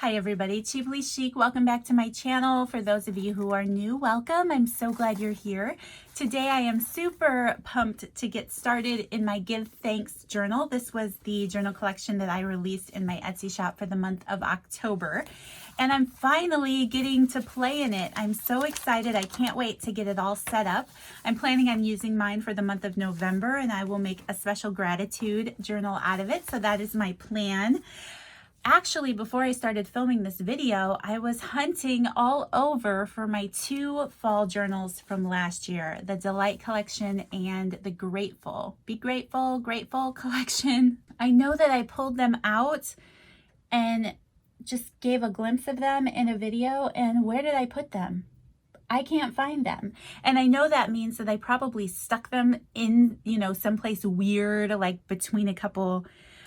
Hi everybody, Cheaply Chic. Welcome back to my channel. For those of you who are new, welcome. I'm so glad you're here. Today I am super pumped to get started in my Give Thanks journal. This was the journal collection that I released in my Etsy shop for the month of October. And I'm finally getting to play in it. I'm so excited. I can't wait to get it all set up. I'm planning on using mine for the month of November, and I will make a special gratitude journal out of it. So that is my plan. Actually, before I started filming this video, I was hunting all over for my two fall journals from last year, the Delight collection and the Grateful. Be Grateful, Grateful collection. I know that I pulled them out and just gave a glimpse of them in a video, and where did I put them? I can't find them. And I know that means that I probably stuck them in, someplace weird, like between a couple,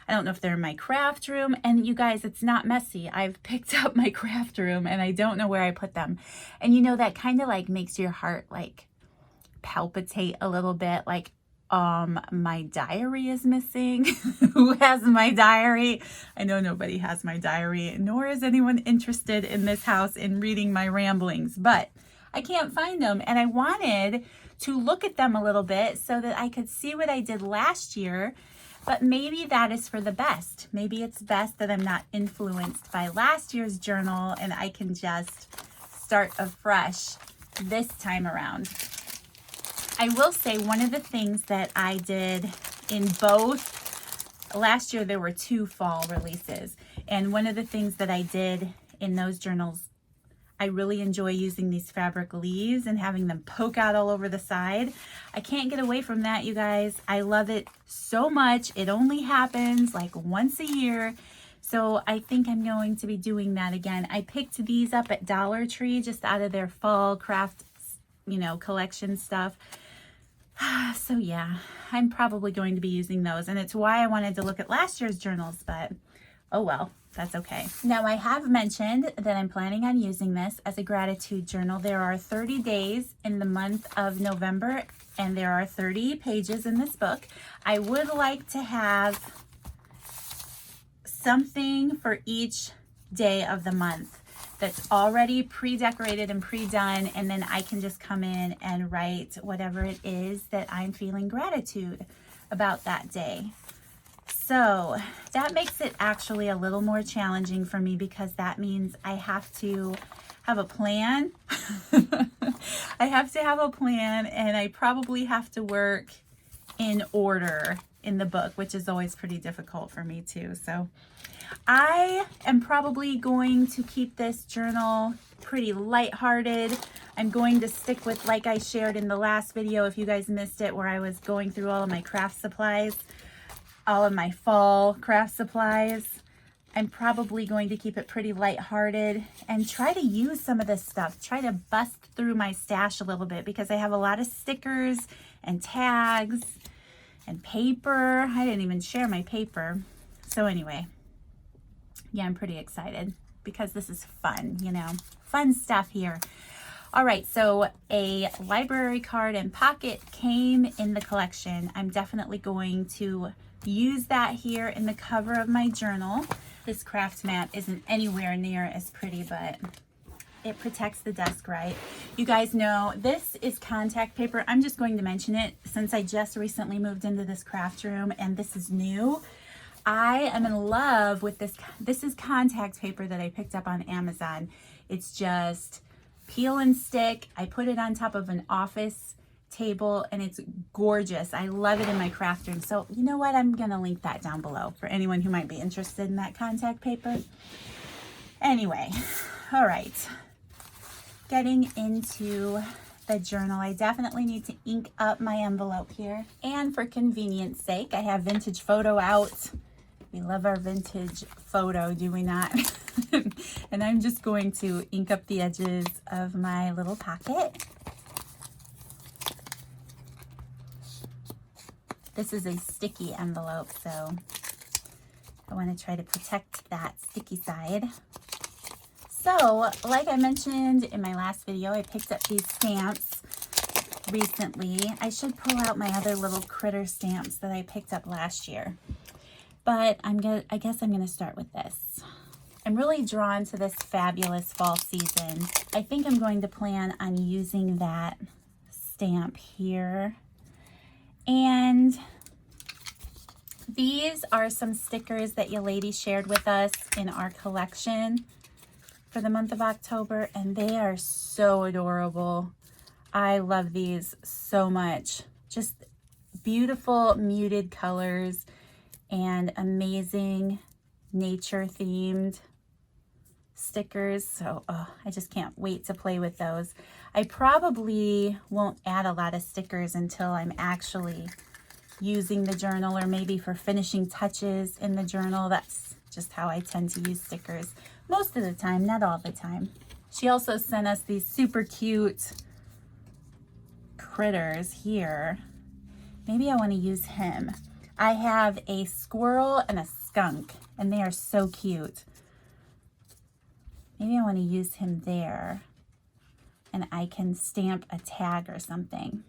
I don't know if they're in my craft room. And you guys, it's not messy. I've picked up my craft room and I don't know where I put them. And that kind of like makes your heart like palpitate a little bit, like, my diary is missing. Who has my diary? I know nobody has my diary, nor is anyone interested in this house in reading my ramblings, but I can't find them. And I wanted to look at them a little bit so that I could see what I did last year. But maybe that is for the best. Maybe it's best that I'm not influenced by last year's journal and I can just start afresh this time around. I will say one of the things that I did in both, last year there were two fall releases, and one of the things that I did in those journals, I really enjoy using these fabric leaves and having them poke out all over the side. I can't get away from that, you guys. I love it so much. It only happens like once a year. So I think I'm going to be doing that again. I picked these up at Dollar Tree just out of their fall craft, collection stuff. So yeah, I'm probably going to be using those. And it's why I wanted to look at last year's journals, but oh well. That's okay. Now, I have mentioned that I'm planning on using this as a gratitude journal. There are 30 days in the month of November, and there are 30 pages in this book. I would like to have something for each day of the month that's already pre-decorated and pre-done, and then I can just come in and write whatever it is that I'm feeling gratitude about that day. So that makes it actually a little more challenging for me because that means I have to have a plan. I have to have a plan, and I probably have to work in order in the book, which is always pretty difficult for me too. So I am probably going to keep this journal pretty lighthearted. I'm going to stick with, like I shared in the last video, if you guys missed it, where I was going through all of my craft supplies, all of my fall craft supplies. I'm probably going to keep it pretty lighthearted and try to use some of this stuff, try to bust through my stash a little bit because I have a lot of stickers and tags and paper. I didn't even share my paper. So anyway, yeah, I'm pretty excited because this is fun, fun stuff here. All right, so a library card and pocket came in the collection. I'm definitely going to use that here in the cover of my journal. This craft mat isn't anywhere near as pretty, but it protects the desk, right? You guys know this is contact paper. I'm just going to mention it since I just recently moved into this craft room and this is new. I am in love with this. This is contact paper that I picked up on Amazon. It's just peel and stick. I put it on top of an office table and it's gorgeous. I love it in my craft room. So you know what? I'm gonna link that down below for anyone who might be interested in that contact paper. Anyway, all right. Getting into the journal, I definitely need to ink up my envelope here. And for convenience sake, I have vintage photo out. We love our vintage photo, do we not? And I'm just going to ink up the edges of my little pocket. This is a sticky envelope, so I want to try to protect that sticky side. So, like I mentioned in my last video, I picked up these stamps recently. I should pull out my other little critter stamps that I picked up last year. But I guess I'm gonna start with this. I'm really drawn to this fabulous fall season. I think I'm going to plan on using that stamp here. And these are some stickers that you ladies shared with us in our collection for the month of October, and they are so adorable. I love these so much. Just beautiful muted colors and amazing nature themed stickers. So I just can't wait to play with those. I probably won't add a lot of stickers until I'm actually using the journal, or maybe for finishing touches in the journal. That's just how I tend to use stickers most of the time, not all the time. She also sent us these super cute critters here. Maybe I want to use him. I have a squirrel and a skunk, and they are so cute. Maybe I want to use him there, and I can stamp a tag or something.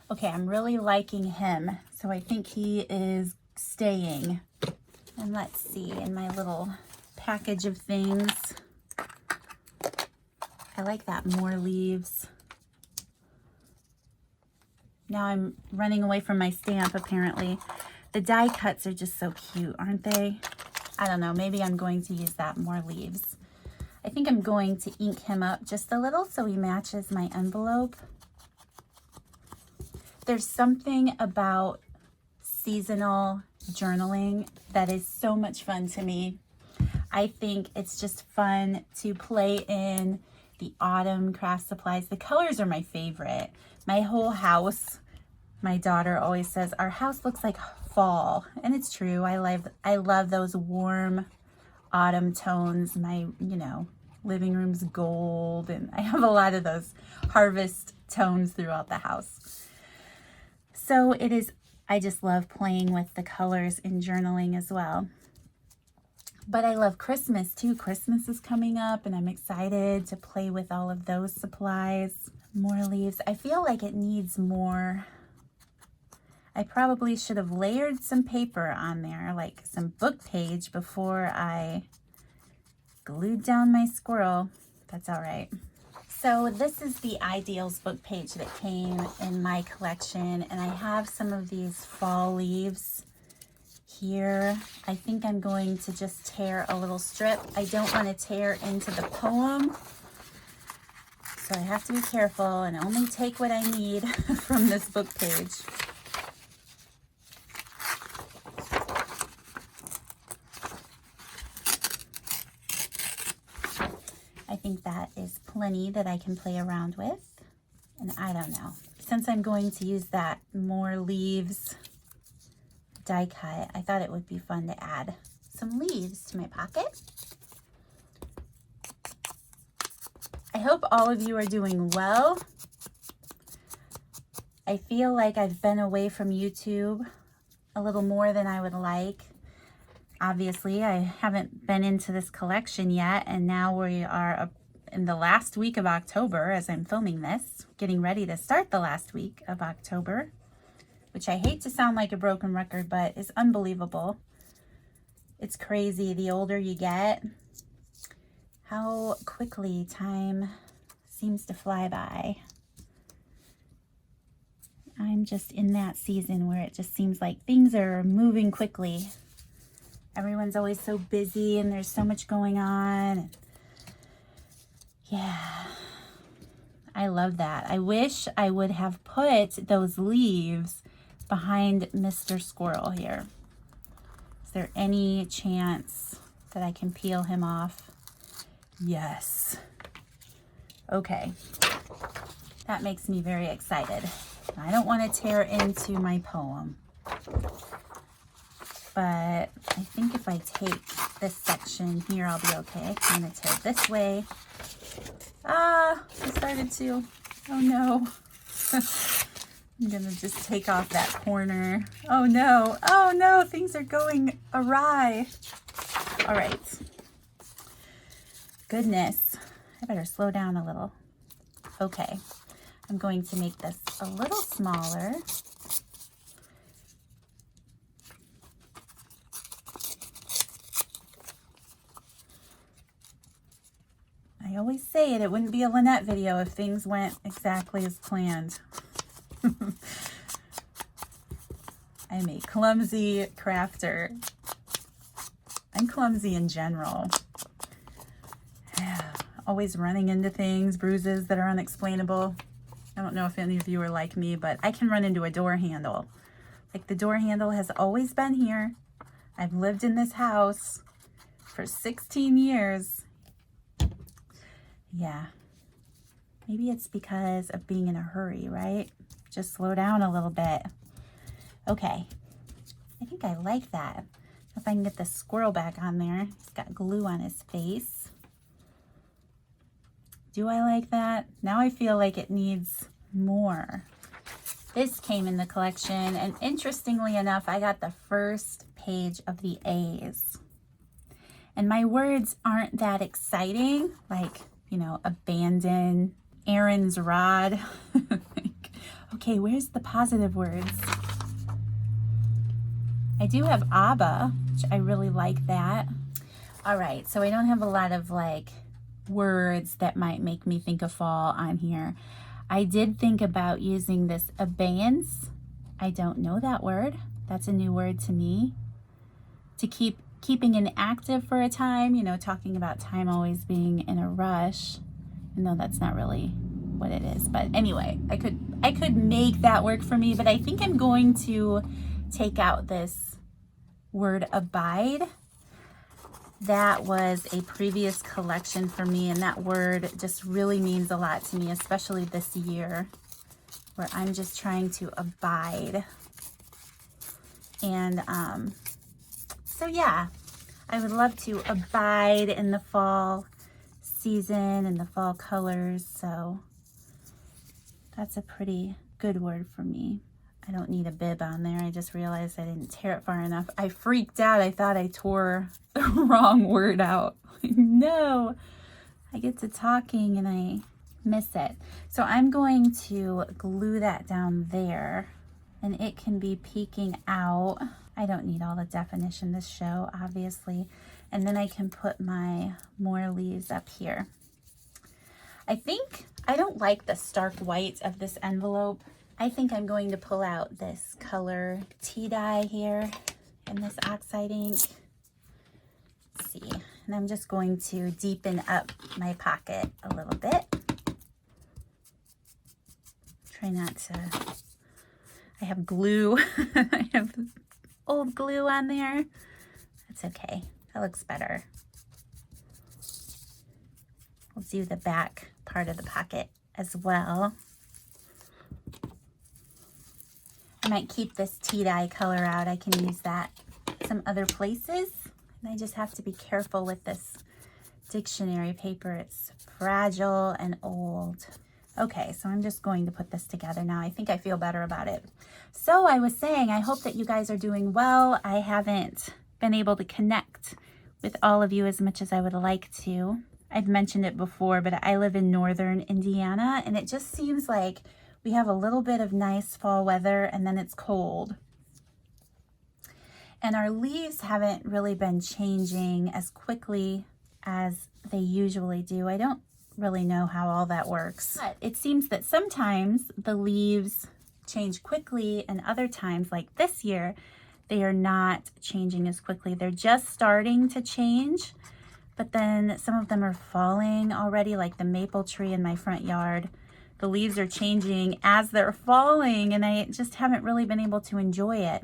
Okay, I'm really liking him, so I think he is staying. And let's see, in my little package of things, I like that more leaves. Now I'm running away from my stamp, apparently. The die cuts are just so cute, aren't they? I don't know, maybe I'm going to use that more leaves. I think I'm going to ink him up just a little so he matches my envelope. There's something about seasonal journaling that is so much fun to me. I think it's just fun to play in the autumn craft supplies. The colors are my favorite. My whole house, my daughter always says, our house looks like fall. And it's true. I love those warm autumn tones. My, living room's gold, and I have a lot of those harvest tones throughout the house. So it is, I just love playing with the colors in journaling as well. But I love Christmas too. Christmas is coming up, and I'm excited to play with all of those supplies. More leaves. I feel like it needs more. I probably should have layered some paper on there, like some book page, before I glued down my squirrel. That's all right. So this is the Ideals book page that came in my collection, and I have some of these fall leaves here. I think I'm going to just tear a little strip. I don't want to tear into the poem, so I have to be careful and only take what I need from this book page. I think that is plenty that I can play around with. And I don't know, since I'm going to use that more leaves die cut, I thought it would be fun to add some leaves to my pocket. I hope all of you are doing well. I feel like I've been away from YouTube a little more than I would like. Obviously, I haven't been into this collection yet, and now we are in the last week of October as I'm filming this, getting ready to start the last week of October, which I hate to sound like a broken record, but is unbelievable. It's crazy the older you get, how quickly time seems to fly by. I'm just in that season where it just seems like things are moving quickly. Everyone's always so busy and there's so much going on. Yeah, I love that. I wish I would have put those leaves behind Mr. Squirrel here. Is there any chance that I can peel him off? Yes. Okay. That makes me very excited. I don't want to tear into my poem, but I think if I take this section here, I'll be okay. I'm going to tear this way. Ah, I started to. Oh no. I'm going to just take off that corner. Oh no. Oh no, things are going awry. All right. Goodness. I better slow down a little. Okay. I'm going to make this a little smaller. I always say it wouldn't be a Lynette video if things went exactly as planned. I'm a clumsy crafter. I'm clumsy in general. Always running into things, bruises that are unexplainable. I don't know if any of you are like me, but I can run into a door handle. Like the door handle has always been here. I've lived in this house for 16 years. Yeah. Maybe it's because of being in a hurry, right? Just slow down a little bit. Okay. I think I like that. If I can get the squirrel back on there. He's got glue on his face. Do I like that? Now I feel like it needs more. This came in the collection, and interestingly enough, I got the first page of the A's. And my words aren't that exciting, like, you know, abandon, Aaron's rod. Okay, where's the positive words? I do have Abba, which I really like that. All right, so I don't have a lot of like words that might make me think of fall on here. I did think about using this abeyance. I don't know that word. That's a new word to me. To keeping inactive for a time, you know, talking about time always being in a rush. No, that's not really what it is. But anyway, I could make that work for me, but I think I'm going to take out this word abide. That was a previous collection for me, and that word just really means a lot to me, especially this year, where I'm just trying to abide. And so yeah, I would love to abide in the fall season and the fall colors. So that's a pretty good word for me. I don't need a bib on there. I just realized I didn't tear it far enough. I freaked out. I thought I tore the wrong word out. No, I get to talking and I miss it. So I'm going to glue that down there, and it can be peeking out. I don't need all the definition to show, obviously. And then I can put my more leaves up here. I don't like the stark white of this envelope. I think I'm going to pull out this color tea dye here and this oxide ink. Let's see. And I'm just going to deepen up my pocket a little bit. Try not to, I have glue. I have old glue on there. That's okay. That looks better. We'll do the back part of the pocket as well. I might keep this tea dye color out. I can use that some other places. And I just have to be careful with this dictionary paper. It's fragile and old. Okay, so I'm just going to put this together now. I think I feel better about it. So I was saying, I hope that you guys are doing well. I haven't been able to connect with all of you as much as I would like to. I've mentioned it before, but I live in northern Indiana, and it just seems like we have a little bit of nice fall weather and then it's cold. And our leaves haven't really been changing as quickly as they usually do. I don't really know how all that works, but it seems that sometimes the leaves change quickly and other times, like this year, they are not changing as quickly. They're just starting to change, but then some of them are falling already, like the maple tree in my front yard. The leaves are changing as they're falling, and I just haven't really been able to enjoy it.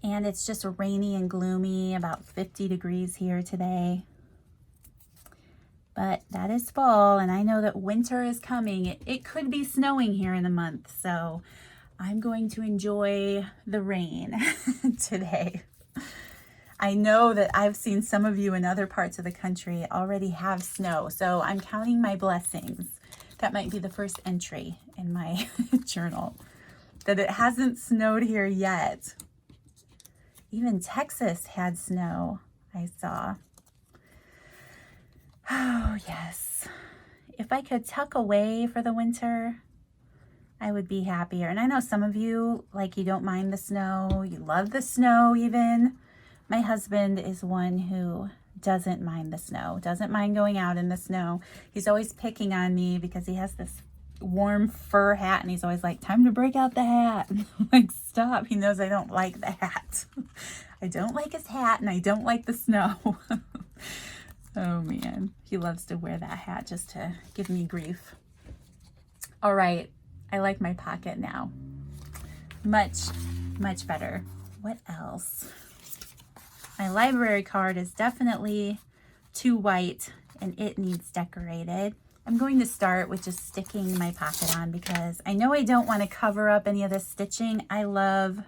And it's just rainy and gloomy, about 50 degrees here today. But that is fall, and I know that winter is coming. It could be snowing here in a month, so I'm going to enjoy the rain today. I know that I've seen some of you in other parts of the country already have snow, so I'm counting my blessings. That might be the first entry in my journal, that it hasn't snowed here yet. Even Texas had snow, I saw. Oh, yes. If I could tuck away for the winter, I would be happier. And I know some of you, like, you don't mind the snow. You love the snow even. My husband is one who doesn't mind the snow, doesn't mind going out in the snow. He's always picking on me because he has this warm fur hat and he's always like, time to break out the hat. I'm like, stop. He knows I don't like the hat. I don't like his hat and I don't like the snow. Oh man, he loves to wear that hat just to give me grief. All right, I like my pocket now. Much better. What else? My library card is definitely too white and it needs decorated. I'm going to start with just sticking my pocket on because I know I don't want to cover up any of the stitching. I love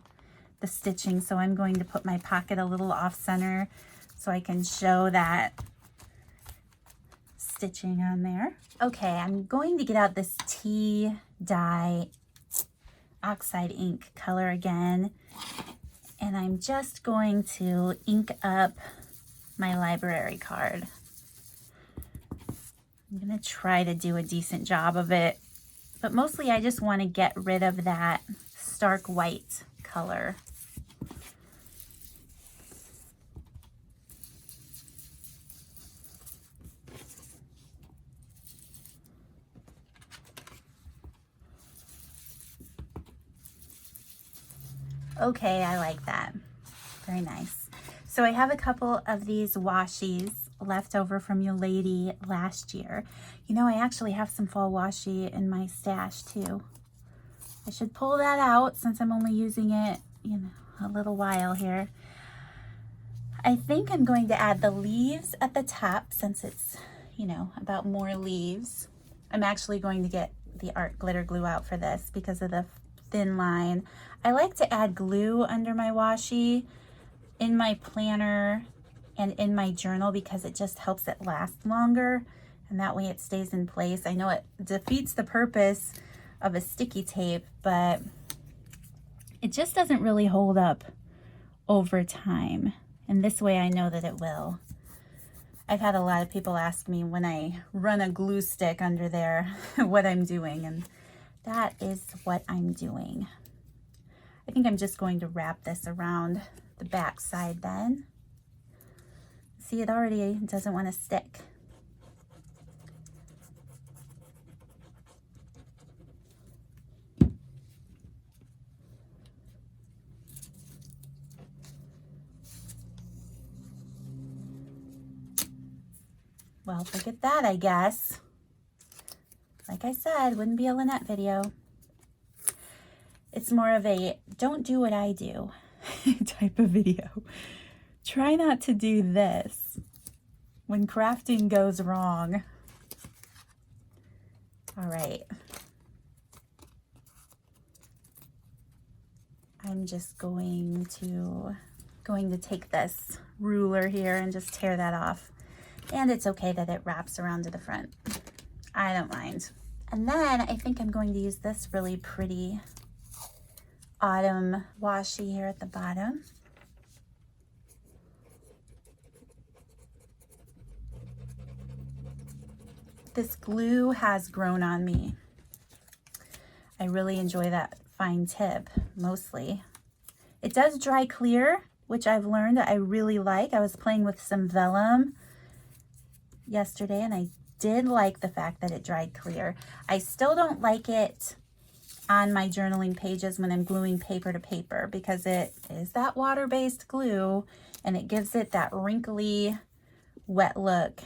the stitching, so I'm going to put my pocket a little off center so I can show that stitching on there. Okay, I'm going to get out this tea dye oxide ink color again, and I'm just going to ink up my library card. I'm going to try to do a decent job of it, but mostly I just want to get rid of that stark white color. Okay, I like that. Very nice. So I have a couple of these washies left over from your lady last year. You know, I actually have some fall washi in my stash too. I should pull that out since I'm only using it, you know, a little while here. I think I'm going to add the leaves at the top since it's, you know, about more leaves. I'm actually going to get the art glitter glue out for this because of the thin line. I like to add glue under my washi in my planner and in my journal because it just helps it last longer and that way it stays in place. I know it defeats the purpose of a sticky tape, but it just doesn't really hold up over time. And this way I know that it will. I've had a lot of people ask me when I run a glue stick under there what I'm doing, and that is what I'm doing. I think I'm just going to wrap this around the back side then. See, it already doesn't want to stick. Well, forget that, I guess. Like I said, wouldn't be a Lynette video. It's more of a don't do what I do type of video. Try not to do this when crafting goes wrong. All right. I'm just going to take this ruler here and just tear that off. And it's okay that it wraps around to the front. I don't mind. And then I think I'm going to use this really pretty autumn washi here at the bottom. This glue has grown on me. I really enjoy that fine tip, mostly. It does dry clear, which I've learned I really like. I was playing with some vellum yesterday and I did like the fact that it dried clear. I still don't like it on my journaling pages when I'm gluing paper to paper because it is that water-based glue and it gives it that wrinkly, wet look.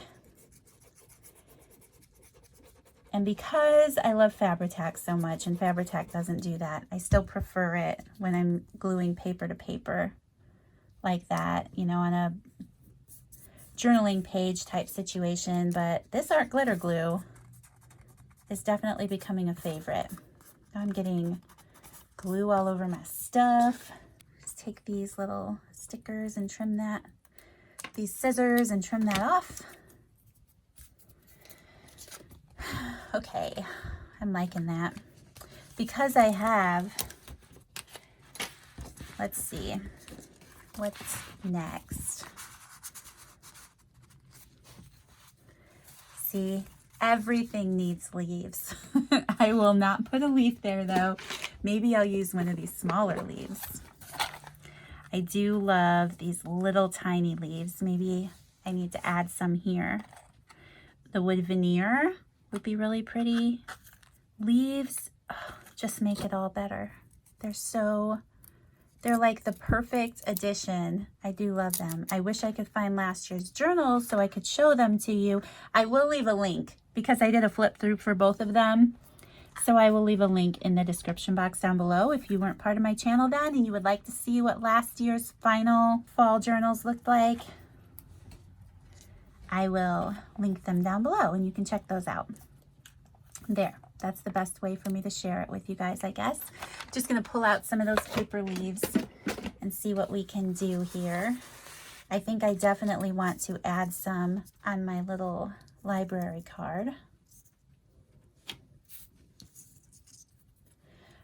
And because I love Fabri-Tac so much and Fabri-Tac doesn't do that, I still prefer it when I'm gluing paper to paper like that, you know, on a journaling page type situation. But this art glitter glue is definitely becoming a favorite. Now I'm getting glue all over my stuff. Just take these little stickers and trim that, these scissors and trim that off. Okay, I'm liking that. Because I have, let's see, what's next? See, everything needs leaves. I will not put a leaf there though. Maybe I'll use one of these smaller leaves. I do love these little tiny leaves. Maybe I need to add some here. The wood veneer would be really pretty. Leaves, oh, just make it all better. They're like the perfect addition. I do love them. I wish I could find last year's journals so I could show them to you. I will leave a link because I did a flip through for both of them. So I will leave a link in the description box down below if you weren't part of my channel then and you would like to see what last year's final fall journals looked like. I will link them down below and you can check those out. There. That's the best way for me to share it with you guys, I guess. Just going to pull out some of those paper leaves and see what we can do here. I think I definitely want to add some on my little library card.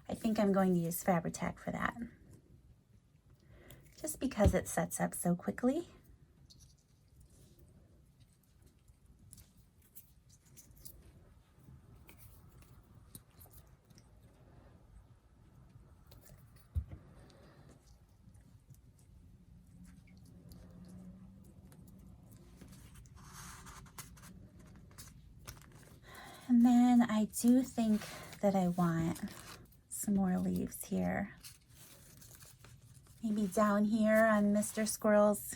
I think I'm going to use Fabri-Tac for that. Just because it sets up so quickly. And then I do think that I want some more leaves here. Maybe down here on Mr. Squirrel's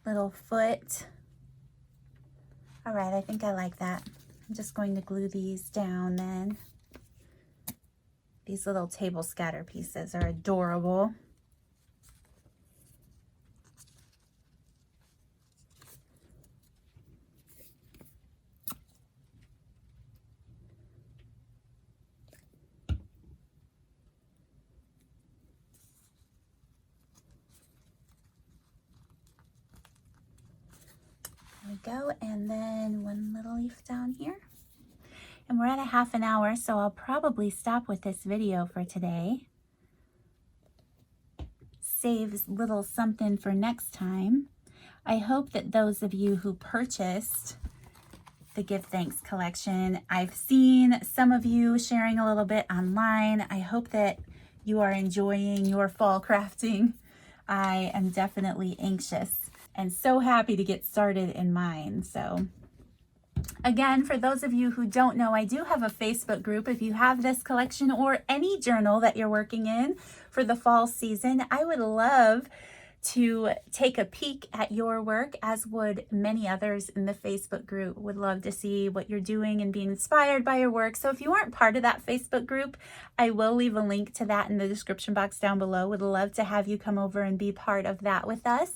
little foot. All right, I think I like that. I'm just going to glue these down then. These little table scatter pieces are adorable. There we go, and then one little leaf down here. And we're at a half an hour, so I'll probably stop with this video for today. Saves little something for next time. I hope that those of you who purchased the Give Thanks collection, I've seen some of you sharing a little bit online. I hope that you are enjoying your fall crafting. I am definitely anxious and so happy to get started in mine. So again, for those of you who don't know, I do have a Facebook group. If you have this collection or any journal that you're working in for the fall season, I would love to take a peek at your work, as would many others in the Facebook group. Would love to see what you're doing and be inspired by your work. So if you aren't part of that Facebook group, I will leave a link to that in the description box down below. Would love to have you come over and be part of that with us.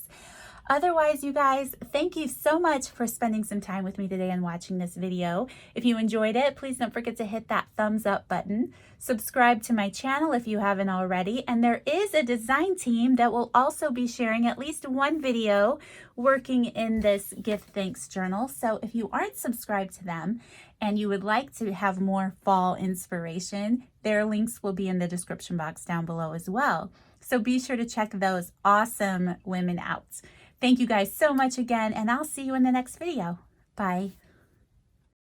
Otherwise, you guys, thank you so much for spending some time with me today and watching this video. If you enjoyed it, please don't forget to hit that thumbs up button. Subscribe to my channel if you haven't already. And there is a design team that will also be sharing at least one video working in this Give Thanks journal. So if you aren't subscribed to them and you would like to have more fall inspiration, their links will be in the description box down below as well. So be sure to check those awesome women out. Thank you guys so much again, and I'll see you in the next video. Bye.